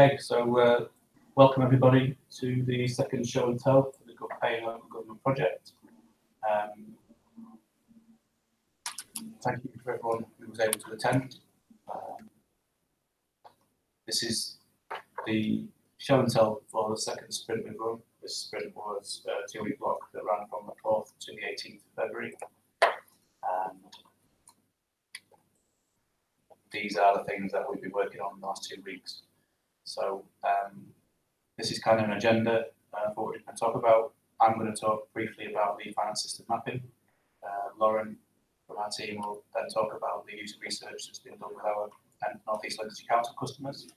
Okay, so welcome everybody to the second show and tell for the GovPay Local Government Project. Thank you for everyone who was able to attend. This is the show and tell for the second sprint we've run. This sprint was a 2-week block that ran from the 4th to the 18th of February. And these are the things that we've been working on the last 2 weeks. So this is kind of an agenda for what we can talk about. I'm going to talk briefly about the finance system mapping. Lauren from our team will then talk about the user research that's been done with our North East Legacy Council customers.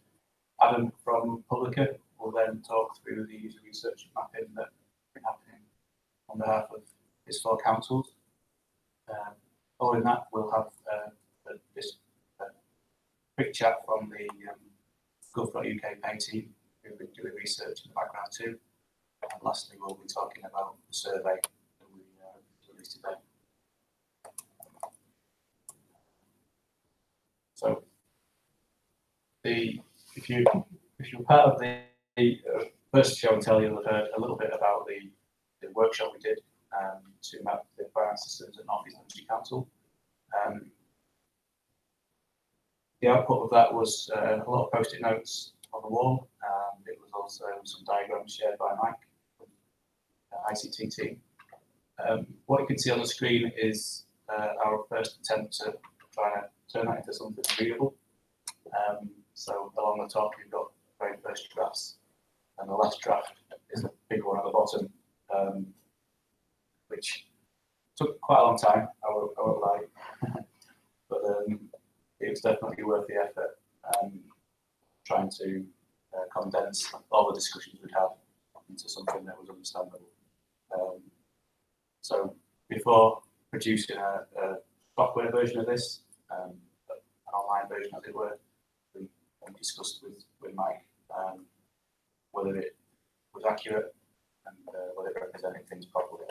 Adam from Publica will then talk through the user research mapping that's been happening on behalf of his 4 councils. Following that, we'll have this quick chat from the Gov.uk pay team who've been doing research in the background too. And lastly, we'll be talking about the survey that we released today. So, if you're part of the first show and tell, you'll have heard a little bit about the workshop we did to map the finance systems at North East Legacy Council. The output of that was a lot of post-it notes on the wall. It was also some diagrams shared by Mike from the ICT team. What you can see on the screen is our first attempt to try and turn that into something readable. So along the top, you've got the very first drafts, and the last draft is the big one at the bottom, which took quite a long time, I won't lie. But it was definitely worth the effort, trying to condense all the discussions we'd had into something that was understandable. So before producing a software version of this, an online version as it were, we discussed with Mike whether it was accurate and whether it represented things properly.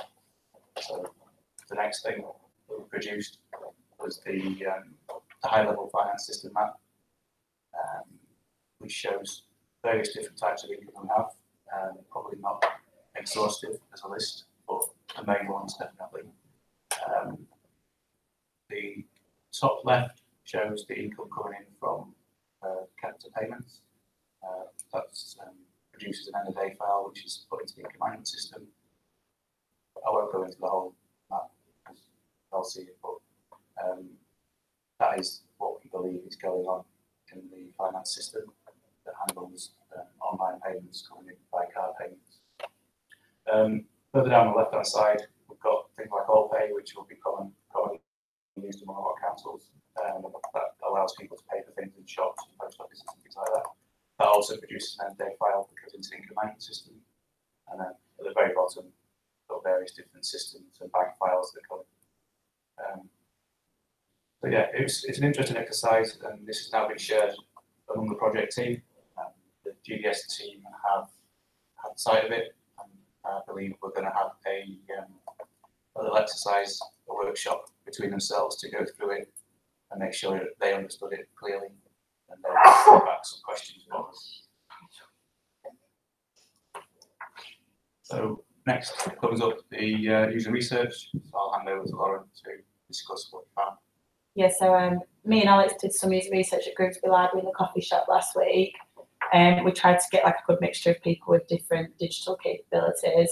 So the next thing that we produced was the high-level finance system map, which shows various different types of income we have. Probably not exhaustive as a list, but the main ones definitely. The top left shows the income coming in from capita payments. That produces an end-of-day file, which is put into the income management system. I won't go into the whole map, because I'll see it, but that is what we believe is going on in the finance system that handles online payments coming in by card payments. Further down the left-hand side, we've got things like AllPay, which will be commonly used among our councils. That allows people to pay for things in shops and post offices and things like that. That also produces an end-day file that goes into the income management system. And then at the very bottom, we've got various different systems and bank files that come. So yeah, it's an interesting exercise, and this has now been shared among the project team. The GDS team have had sight of it, and I believe we're going to have a little exercise, a workshop between themselves to go through it and make sure that they understood it clearly, and they'll come back some questions for us. So next comes up the user research. So I'll hand over to Lauren to discuss what we found. Yeah, so me and Alex did some user research at Grimsby Library in the coffee shop last week. We tried to get like a good mixture of people with different digital capabilities.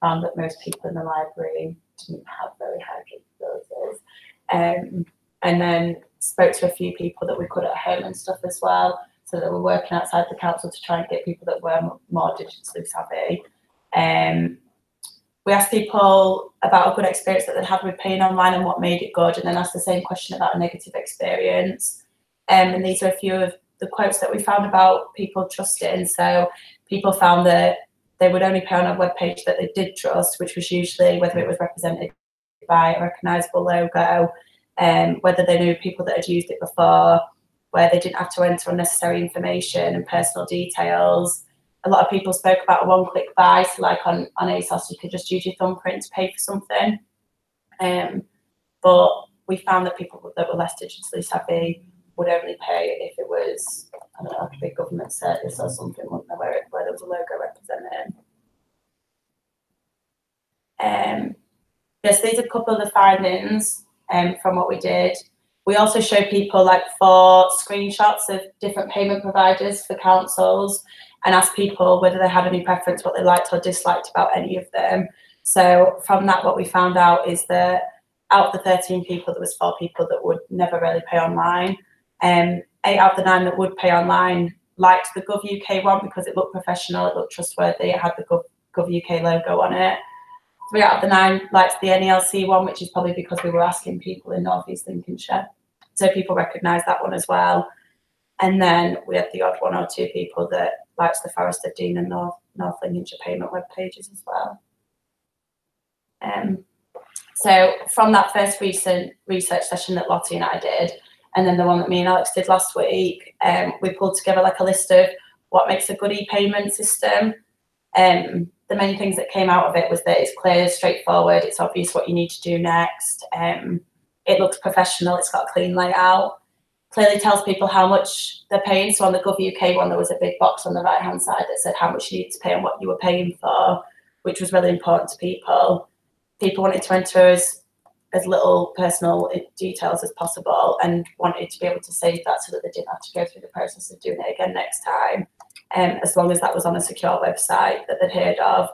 Found that most people in the library didn't have very high capabilities. And then spoke to a few people that we could at home and stuff as well, so that we're working outside the council to try and get people that were more digitally savvy. We asked people about a good experience that they'd had with paying online and what made it good, and then asked the same question about a negative experience. And these are a few of the quotes that we found about people trusting. So people found that they would only pay on a web page that they did trust, which was usually whether it was represented by a recognisable logo, whether they knew people that had used it before, where they didn't have to enter unnecessary information and personal details. A lot of people spoke about a one-click buy, so like on ASOS, you could just use your thumbprint to pay for something. But we found that people that were less digitally savvy would only pay if it was I don't know, like a big government service or something, wouldn't there, where there was a logo represented. Yes, these are a couple of the findings from what we did. We also show people like 4 screenshots of different payment providers for councils and asked people whether they had any preference, what they liked or disliked about any of them. So from that, what we found out is that out of the 13 people, there was 4 people that would never really pay online. 8 out of the 9 that would pay online liked the Gov.uk one because it looked professional, it looked trustworthy, it had the Gov.uk logo on it. 3 out of the 9 liked the NELC one, which is probably because we were asking people in North East Lincolnshire. So people recognise that one as well. And then we had the odd 1 or 2 people that liked the Forest of Dean and North Lincolnshire payment web pages as well. So from that first recent research session that Lottie and I did, and then the one that me and Alex did last week, we pulled together like a list of what makes a good e-payment system. The main things that came out of it was that it's clear, straightforward, it's obvious what you need to do next. It looks professional, it's got a clean layout, clearly tells people how much they're paying. So on the Gov.uk one, there was a big box on the right-hand side that said how much you need to pay and what you were paying for, which was really important to people. People wanted to enter as little personal details as possible and wanted to be able to save that so that they didn't have to go through the process of doing it again next time. As long as that was on a secure website that they'd heard of.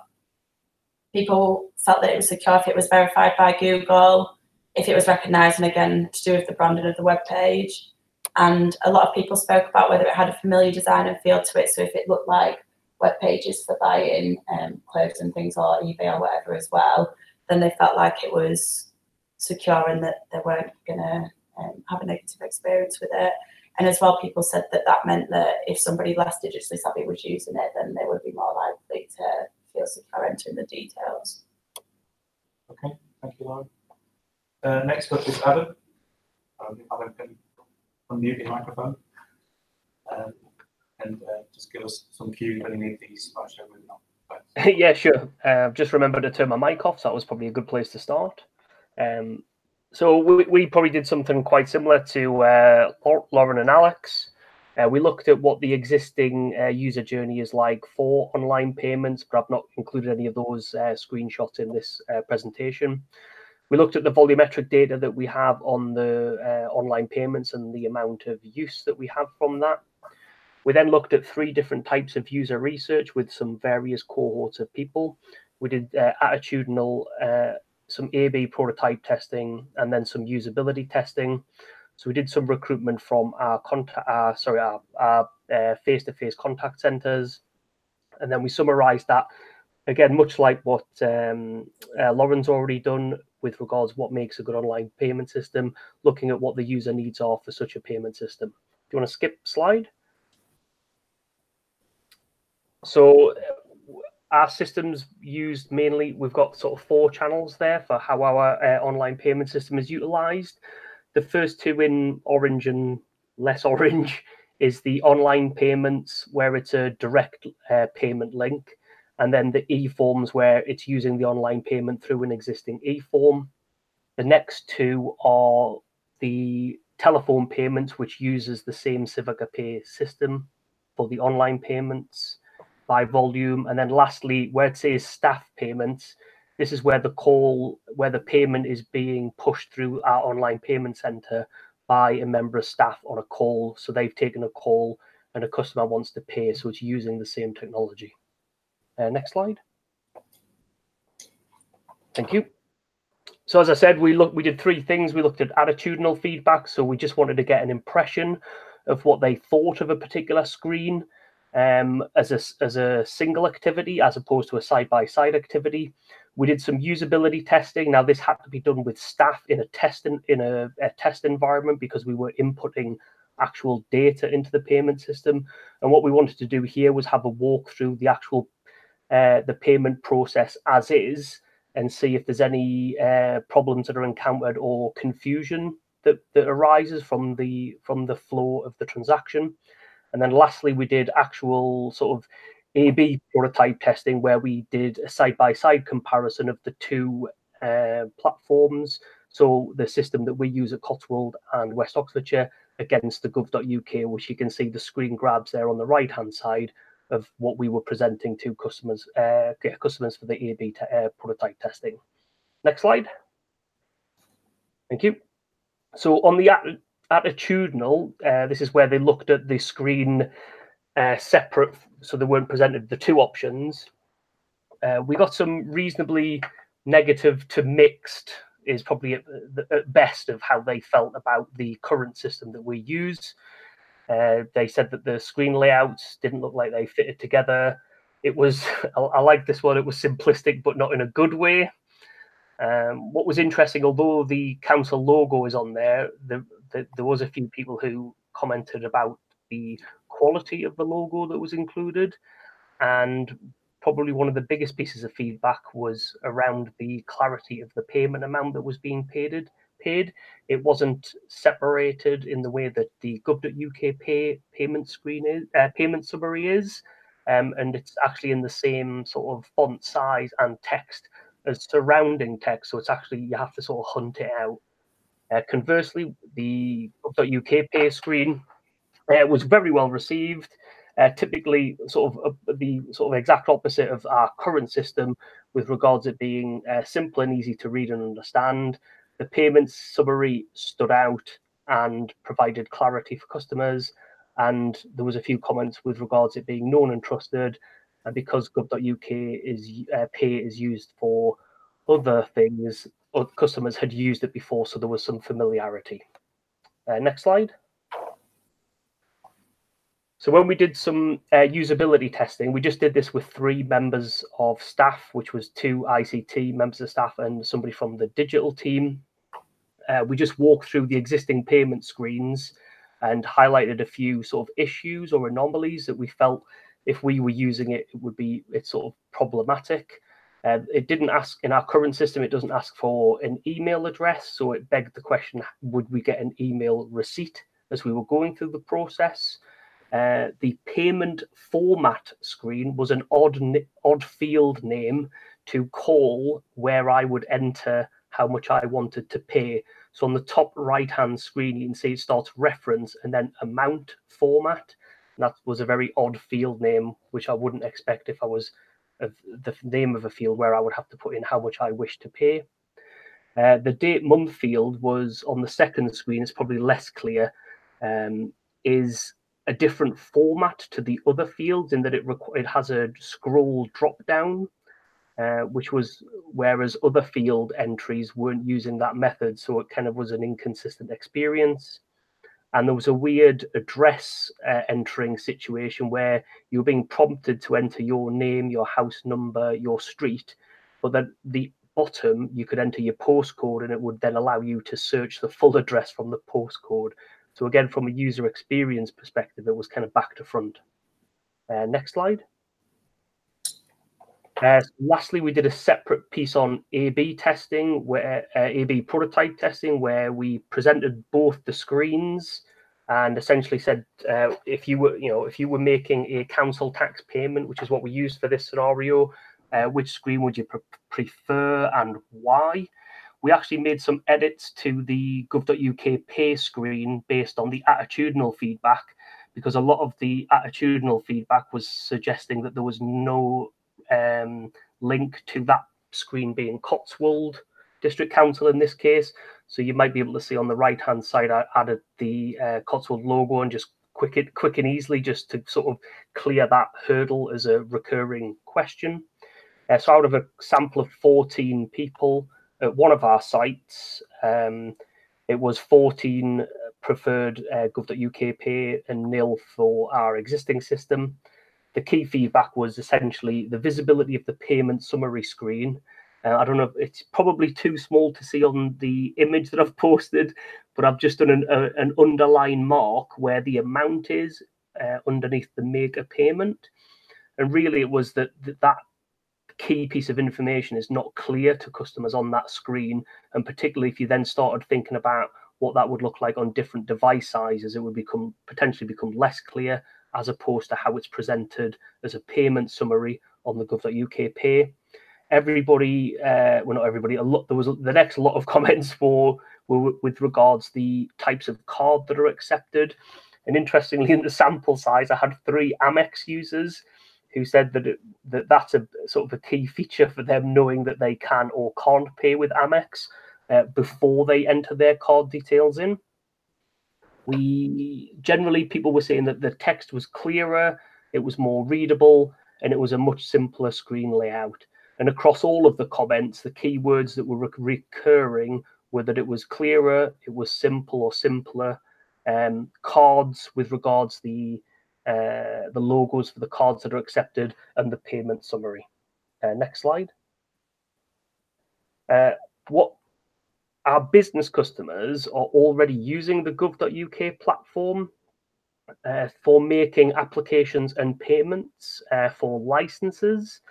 People felt that it was secure if it was verified by Google, if it was recognised, and again, to do with the branding of the web page. And a lot of people spoke about whether it had a familiar design and feel to it. So if it looked like web pages for buying clothes and things or eBay or whatever as well, then they felt like it was secure and that they weren't going to have a negative experience with it. And as well, people said that that meant that if somebody less digitally savvy was using it, then they would be more likely to feel secure entering the details. Okay, thank you, Lauren. Next up is Adam. Adam can unmute your microphone and just give us some cues when you need these. Yeah, sure. Just remember to turn my mic off, so that was probably a good place to start. So we probably did something quite similar to Lauren and Alex. We looked at what the existing user journey is like for online payments, but I've not included any of those screenshots in this presentation. We looked at the volumetric data that we have on the online payments and the amount of use that we have from that. We then looked at 3 different types of user research with some various cohorts of people. We did attitudinal, some A/B prototype testing, and then some usability testing. So we did some recruitment from our face-to-face contact centers, and then we summarized that again, much like what Lauren's already done with regards to what makes a good online payment system, looking at what the user needs are for such a payment system. Do you want to skip slide? So our systems used mainly, we've got sort of 4 channels there for how our online payment system is utilized. The first 2 in orange and less orange is the online payments where it's a direct payment link. And then the e-forms where it's using the online payment through an existing e-form. The next 2 are the telephone payments, which uses the same Civica Pay system for the online payments by volume. And then lastly, where it says staff payments, this is where the payment is being pushed through our online payment center by a member of staff on a call. So they've taken a call and a customer wants to pay, so it's using the same technology. Next slide. Thank you. So as I said, we did 3 things. We looked at attitudinal feedback. So we just wanted to get an impression of what they thought of a particular screen as a single activity, as opposed to a side-by-side activity. We did some usability testing. Now this had to be done with staff in a test environment because we were inputting actual data into the payment system. And what we wanted to do here was have a walk through the actual the payment process as is, and see if there's any problems that are encountered or confusion that arises from the flow of the transaction. And then lastly, we did actual sort of A/B prototype testing where we did a side-by-side comparison of the 2 platforms. So the system that we use at Cotswold and West Oxfordshire, against the gov.uk, which you can see the screen grabs there on the right hand side of what we were presenting to customers for the A/B prototype testing. Next slide. Thank you. So on the attitudinal, this is where they looked at the screen separate, so they weren't presented the two options. We got some reasonably negative to mixed, is probably at best of how they felt about the current system that we use. They said that the screen layouts didn't look like they fitted together. It was, I like this one, it was simplistic, but not in a good way. What was interesting, although the council logo is on there, there was a few people who commented about the quality of the logo that was included, and probably one of the biggest pieces of feedback was around the clarity of the payment amount that was being paid. It wasn't separated in the way that the gov.uk payment screen is, payment summary is, and it's actually in the same sort of font size and text as surrounding text, so it's actually, you have to sort of hunt it out. Conversely, the gov.uk pay screen was very well received. Typically, the exact opposite of our current system, with regards to it being simple and easy to read and understand. The payments summary stood out and provided clarity for customers, and there was a few comments with regards to it being known and trusted, and because gov.uk pay is used for other things, customers had used it before, so there was some familiarity. Next slide. So when we did some usability testing, we just did this with 3 members of staff, which was 2 ICT members of staff and somebody from the digital team. We just walked through the existing payment screens and highlighted a few sort of issues or anomalies that we felt if we were using it, it's sort of problematic. It didn't ask, in our current system, it doesn't ask for an email address. So it begged the question, would we get an email receipt as we were going through the process? The payment format screen was an odd field name to call where I would enter how much I wanted to pay. So on the top right hand screen, you can see it starts reference and then amount format. And that was a very odd field name, which I wouldn't expect if I was the name of a field where I would have to put in how much I wish to pay. The date month field was on the second screen. It's probably less clear. Is a different format to the other fields in that it has a scroll drop down, which was, whereas other field entries weren't using that method, so it kind of was an inconsistent experience. And there was a weird address entering situation where you were being prompted to enter your name, your house number, your street, but then the bottom you could enter your postcode, and it would then allow you to search the full address from the postcode. So again, from a user experience perspective, it was kind of back to front. Next slide. Lastly, we did a separate piece on A/B testing, where A/B prototype testing, where we presented both the screens and essentially said, if you were making a council tax payment, which is what we used for this scenario, which screen would you prefer and why? We actually made some edits to the gov.uk pay screen based on the attitudinal feedback, because a lot of the attitudinal feedback was suggesting that there was no link to that screen being Cotswold District Council in this case. So you might be able to see on the right hand side, I added the Cotswold logo and just quick and easily, just to sort of clear that hurdle as a recurring question. So out of a sample of 14 people at one of our sites, it was 14 preferred gov.uk pay and 0 for our existing system. The key feedback was essentially the visibility of the payment summary screen. I don't know, it's probably too small to see on the image that I've posted, but I've just done an underline mark where the amount is underneath the make a payment. And really it was that key piece of information is not clear to customers on that screen. And particularly if you then started thinking about what that would look like on different device sizes, it would potentially become less clear, as opposed to how it's presented as a payment summary on the gov.uk pay. Everybody, well, not everybody, there was the next lot of comments were with regards the types of card that are accepted. And interestingly, in the sample size, I had 3 Amex users who said that that's a sort of a key feature for them, knowing that they can or can't pay with Amex before they enter their card details in. People were saying that the text was clearer, it was more readable, and it was a much simpler screen layout. And across all of the comments, the keywords that were recurring were that it was clearer, it was simple or simpler. Cards with regards the logos for the cards that are accepted, and the payment summary. Next slide. What our business customers are already using the gov.uk platform for making applications and payments for licenses.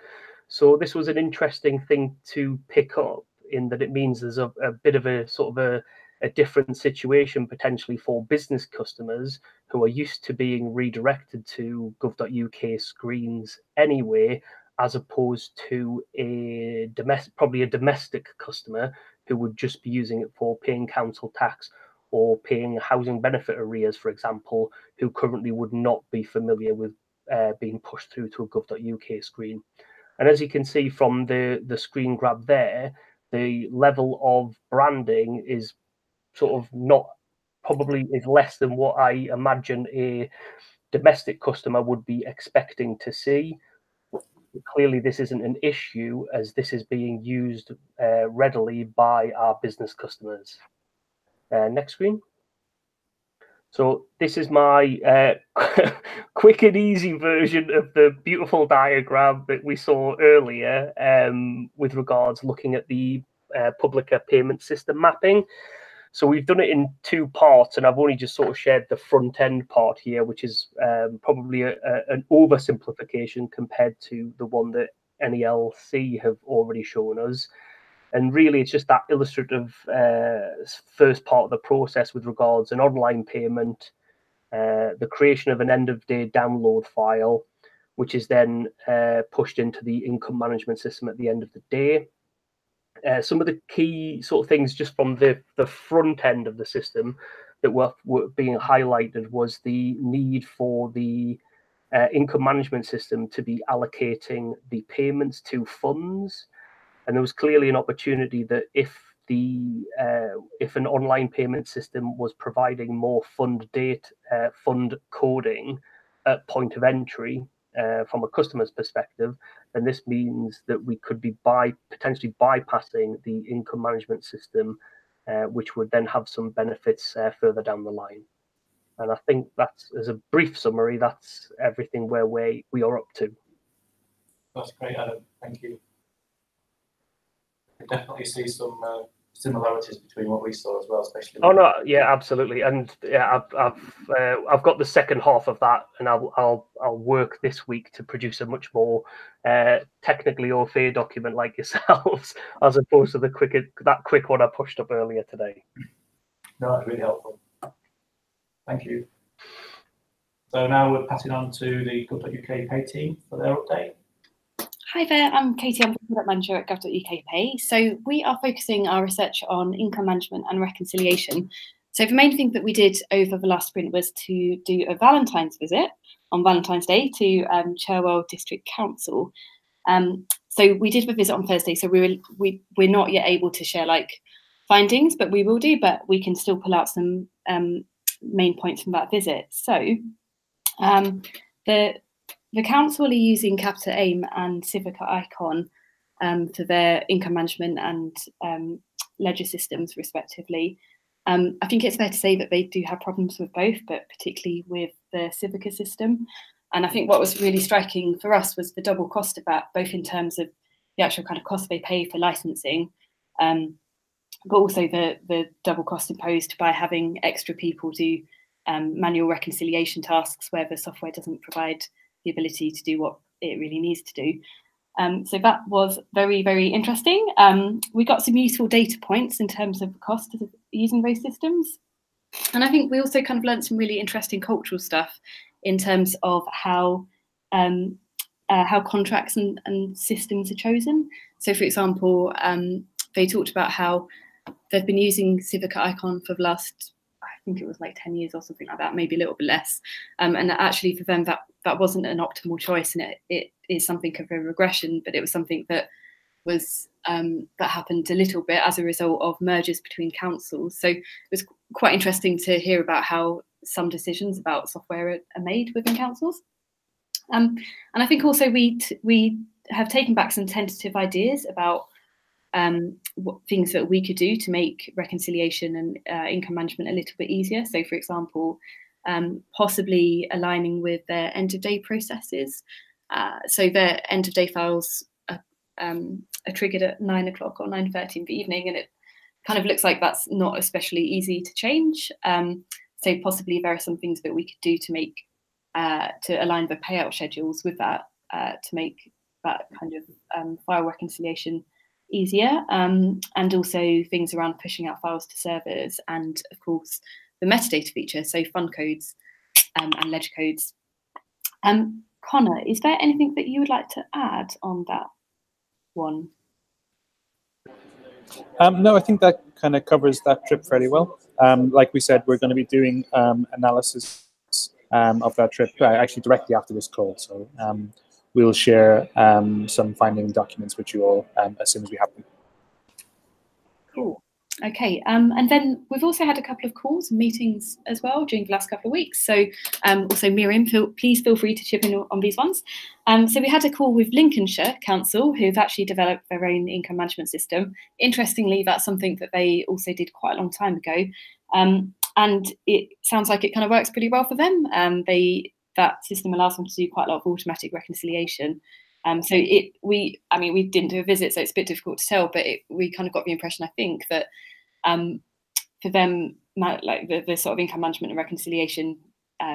So this was an interesting thing to pick up, in that it means there's a bit of a sort of a different situation potentially for business customers who are used to being redirected to gov.uk screens anyway, as opposed to probably a domestic customer who would just be using it for paying council tax or paying housing benefit arrears, for example, who currently would not be familiar with being pushed through to a gov.uk screen. And as you can see from the screen grab there, the level of branding is sort of is less than what I imagine a domestic customer would be expecting to see. Clearly, this isn't an issue, as this is being used readily by our business customers. Next screen. So this is my quick and easy version of the beautiful diagram that we saw earlier with regards looking at the Publica payment system mapping. So we've done it in 2 parts, and I've only just sort of shared the front end part here, which is probably an oversimplification compared to the one that NELC have already shown us. And really, it's just that illustrative first part of the process with regards an online payment, the creation of an end-of-day download file, which is then pushed into the income management system at the end of the day. Some of the key sort of things just from the front end of the system that were being highlighted was the need for the income management system to be allocating the payments to funds. And there was clearly an opportunity that if an online payment system was providing more fund coding at point of entry from a customer's perspective, then this means that we could be potentially bypassing the income management system, which would then have some benefits further down the line. And I think that's, as a brief summary, that's everything where we are up to. That's great, Adam. Thank you. I definitely see some similarities between what we saw as well, especially. Oh no, yeah, absolutely, and yeah, I've got the second half of that, and I'll work this week to produce a much more technically au fait document like yourselves, as opposed to that quick one I pushed up earlier today. No, that's really helpful. Thank you. So now we're passing on to the gov.uk Pay team for their update. Hi there, I'm Katie, I'm the product manager at gov.uk Pay. So we are focusing our research on income management and reconciliation. So the main thing that we did over the last sprint was to do a Valentine's visit on Valentine's Day to Cherwell District Council. So we did the visit on Thursday, so we're not yet able to share like findings, but we will do, but we can still pull out some main points from that visit. So the council are using Capita AIM and Civica Icon for their income management and ledger systems, respectively. I think it's fair to say that they do have problems with both, but particularly with the Civica system. And I think what was really striking for us was the double cost of that, both in terms of the actual kind of cost they pay for licensing, but also the double cost imposed by having extra people do manual reconciliation tasks where the software doesn't provide the ability to do what it really needs to do. So that was very, very interesting. We got some useful data points in terms of the cost of using those systems. And I think we also kind of learned some really interesting cultural stuff in terms of how contracts and systems are chosen. So for example, they talked about how they've been using Civica Icon for the last, I think it was like 10 years or something like that, maybe a little bit less. And actually for them, that wasn't an optimal choice, and it is something of a regression, but it was something that was that happened a little bit as a result of mergers between councils. So it was quite interesting to hear about how some decisions about software are made within councils. And I think also we have taken back some tentative ideas about what things that we could do to make reconciliation and income management a little bit easier. So, for example, possibly aligning with their end of day processes. So their end of day files are triggered at 9 o'clock or 9:30 in the evening, and it kind of looks like that's not especially easy to change. So possibly there are some things that we could do to make to align the payout schedules with that, to make that kind of file reconciliation easier, and also things around pushing out files to servers, and of course the metadata feature, so fund codes and ledger codes. Connor, is there anything that you would like to add on that one? No, I think that kind of covers that trip fairly well. Like we said, we're going to be doing analysis of that trip actually directly after this call. So we'll share some finding documents with you all as soon as we have them. Cool. Okay, and then we've also had a couple of calls and meetings as well during the last couple of weeks. So also Miriam, please feel free to chip in on these ones. So we had a call with Lincolnshire Council, who've actually developed their own income management system. Interestingly, that's something that they also did quite a long time ago. And it sounds like it kind of works pretty well for them. That system allows them to do quite a lot of automatic reconciliation. So we didn't do a visit, so it's a bit difficult to tell, but we kind of got the impression, I think, that for them, like the sort of income management and reconciliation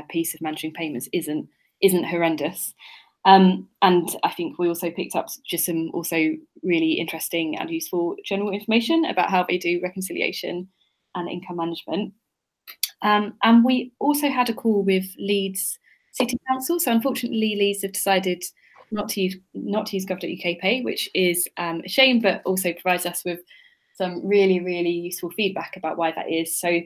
piece of managing payments isn't horrendous. And I think we also picked up just some also really interesting and useful general information about how they do reconciliation and income management. And we also had a call with Leeds City Council. So unfortunately, Leeds have decided not to use gov.uk Pay, which is a shame, but also provides us with some really, really useful feedback about why that is. So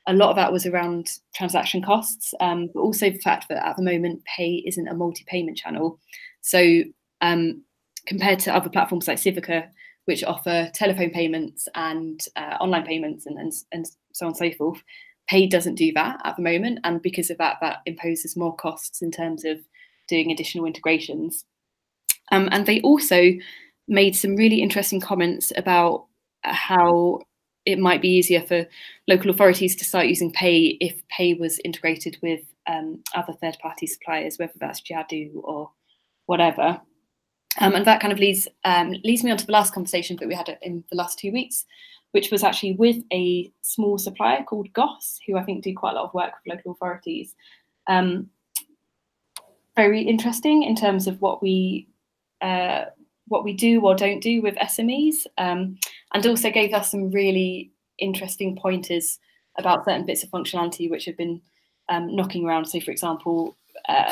a lot of that was around transaction costs, but also the fact that at the moment Pay isn't a multi-payment channel. So compared to other platforms like Civica, which offer telephone payments and online payments and so on and so forth, Pay doesn't do that at the moment. And because of that, that imposes more costs in terms of doing additional integrations. And they also made some really interesting comments about how it might be easier for local authorities to start using Pay if Pay was integrated with other third-party suppliers, whether that's Jiadu or whatever. And that kind of leads me on to the last conversation that we had in the last 2 weeks, which was actually with a small supplier called Goss, who I think do quite a lot of work with local authorities. Very interesting in terms of what we do or don't do with SMEs, and also gave us some really interesting pointers about certain bits of functionality which have been knocking around. So, for example,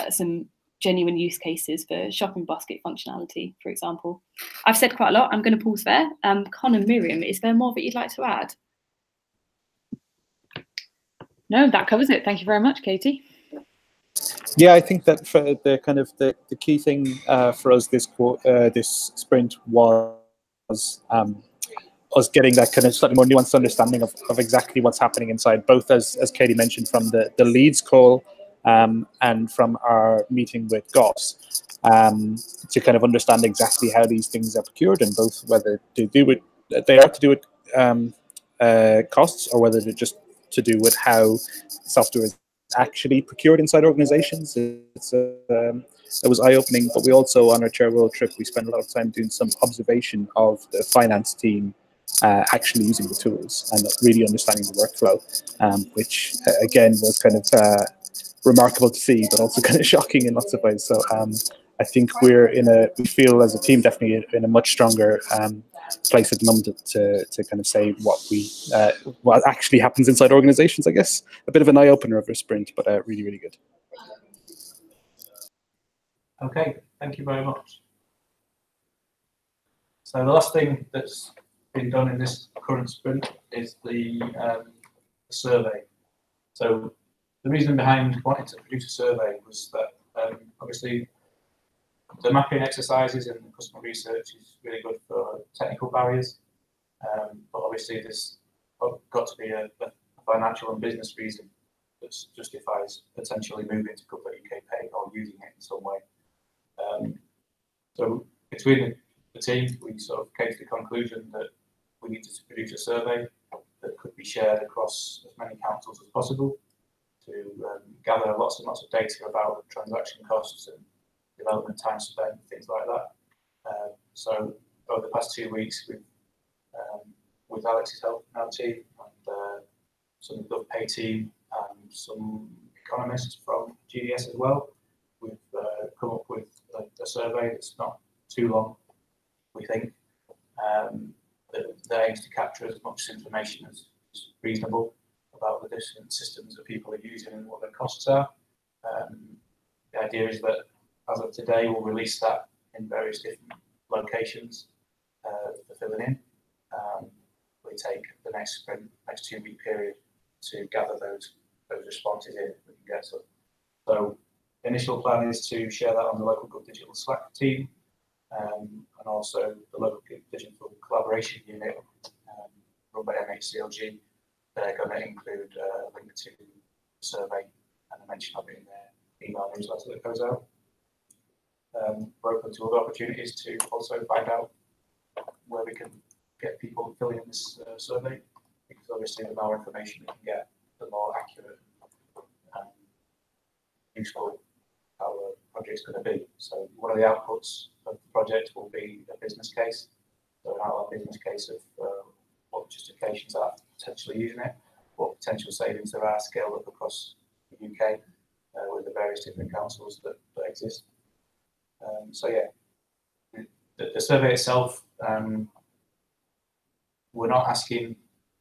some genuine use cases for shopping basket functionality, for example. I've said quite a lot. I'm going to pause there. Con and Miriam, is there more that you'd like to add? No, that covers it. Thank you very much, Katie. Yeah, I think that for the kind of the key thing for us this sprint was us getting that kind of slightly more nuanced understanding of exactly what's happening inside, both as Katie mentioned from the Leeds call and from our meeting with Goss, to kind of understand exactly how these things are procured, and both whether they are to do with costs, or whether they're just to do with how software is actually procured inside organizations. It was eye-opening, but we also, on our Chair World trip, we spent a lot of time doing some observation of the finance team actually using the tools and really understanding the workflow, which again was kind of remarkable to see, but also kind of shocking in lots of ways. So I think we feel as a team definitely in a much stronger place at the moment to kind of say what actually happens inside organizations, I guess. A bit of an eye-opener of a sprint, but really, really good. Okay, thank you very much. So the last thing that's been done in this current sprint is the survey. So the reason behind wanting to produce a survey was that obviously the mapping exercises and the customer research is really good for technical barriers, but obviously there's got to be a financial and business reason that justifies potentially moving to Gov.uk Pay or using it in some way. So between the team, we sort of came to the conclusion that we needed to produce a survey that could be shared across as many councils as possible to gather lots and lots of data about transaction costs and development time spent, things like that. So over the past 2 weeks, we've, with Alex's help and our team, and some of the GovPay team and some economists from GDS as well, we've come up with a survey that's not too long, we think, that aims to capture as much information as reasonable about the different systems that people are using and what their costs are. The idea is that as of today, we'll release that in various different locations for filling in. We take the next sprint, next 2 week period to gather those responses in. We can get some. So the initial plan is to share that on the local Gov Digital Slack team, and also the local digital collaboration unit run by MHCLG. They're going to include a link to the survey and a mention of it in their email newsletter that goes out. We're open to other opportunities to also find out where we can get people filling in this survey, because obviously the more information we can get, the more accurate and useful our project's going to be. So one of the outputs of the project will be a business case. So an outline business case of what justifications are potentially using it, what potential savings there are scaled up across the UK with the various different councils that exist. So yeah, the survey itself, we're not asking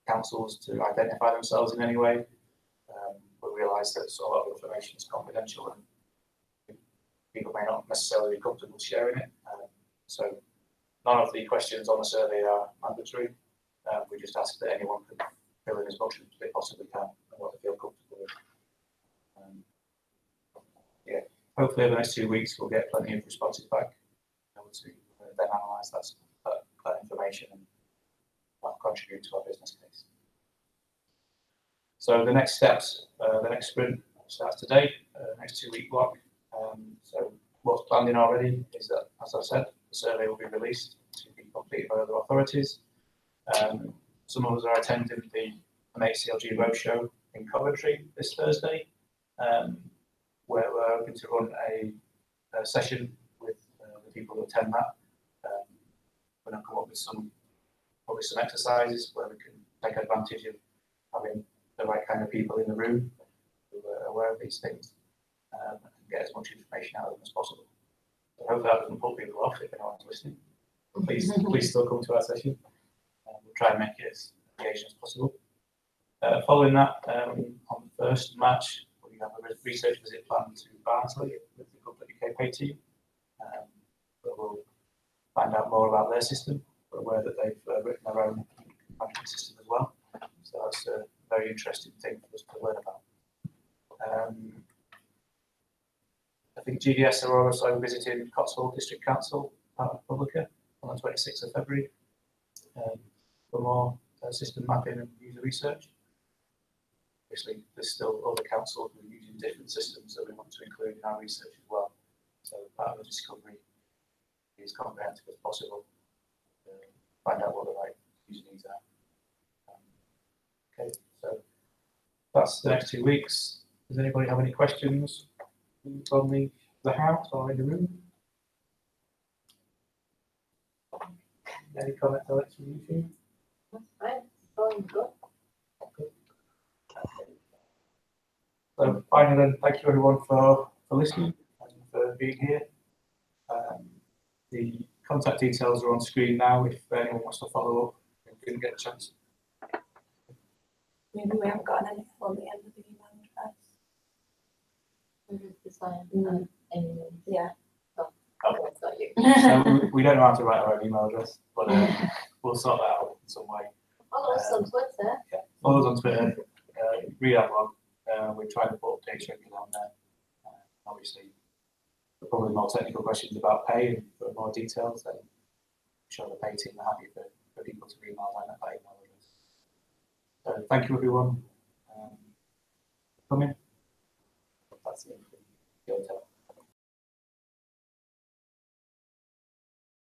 councils to identify themselves in any way. We realise that a lot of information is confidential and people may not necessarily be comfortable sharing it. So none of the questions on the survey are mandatory. We just ask that anyone can fill in as much as they possibly can and what they feel comfortable with. Yeah, hopefully over the next 2 weeks we'll get plenty of responses back to then analyse that information and contribute to our business case. So the next steps, the next sprint starts today, next 2 week block. So what's planned in already is that, as I said, the survey will be released to be completed by other authorities. Some of us are attending the MHCLG Roadshow in Coventry this Thursday, where we're hoping to run a session with the people who attend that. We're going to come up with some exercises where we can take advantage of having the right kind of people in the room who are aware of these things and get as much information out of them as possible. So hopefully that doesn't put people off if anyone's listening. Please still come to our session. We'll try and make it as engaging as possible. Following that, on the 1st of March, we have a research visit planned to Barnsley with the Gov.uk Pay team, where we'll find out more about their system. We're aware that they've written their own management system as well. So that's a very interesting thing for us to learn about. I think GDS are also visiting Cotswold District Council, part of Publica, on the 26th of February for more system mapping and user research. Obviously, there's still other councils who are using different systems that we want to include in our research as well. So part of the discovery is comprehensive as possible. Find out what the right user needs are. Okay, so that's the next 2 weeks. Does anybody have any questions from the house or in the room? Any comments, Alex, from you? That's fine. It's going good. Okay. So finally then, thank you everyone for listening and for being here. The contact details are on screen now if anyone wants to follow up and didn't get a chance. Maybe we haven't got anything on the end of the email address. Yeah. Oh, that's not you. So we don't know how to write our own email address, but we'll sort that out. in some way. Follow us on Twitter. Yeah, follow us on Twitter, read our blog. We're trying to put updates regularly on there. Obviously, probably more technical questions about pay and for more details, then I'm sure the pay team are happy for people to email line at that email address. So thank you everyone for coming.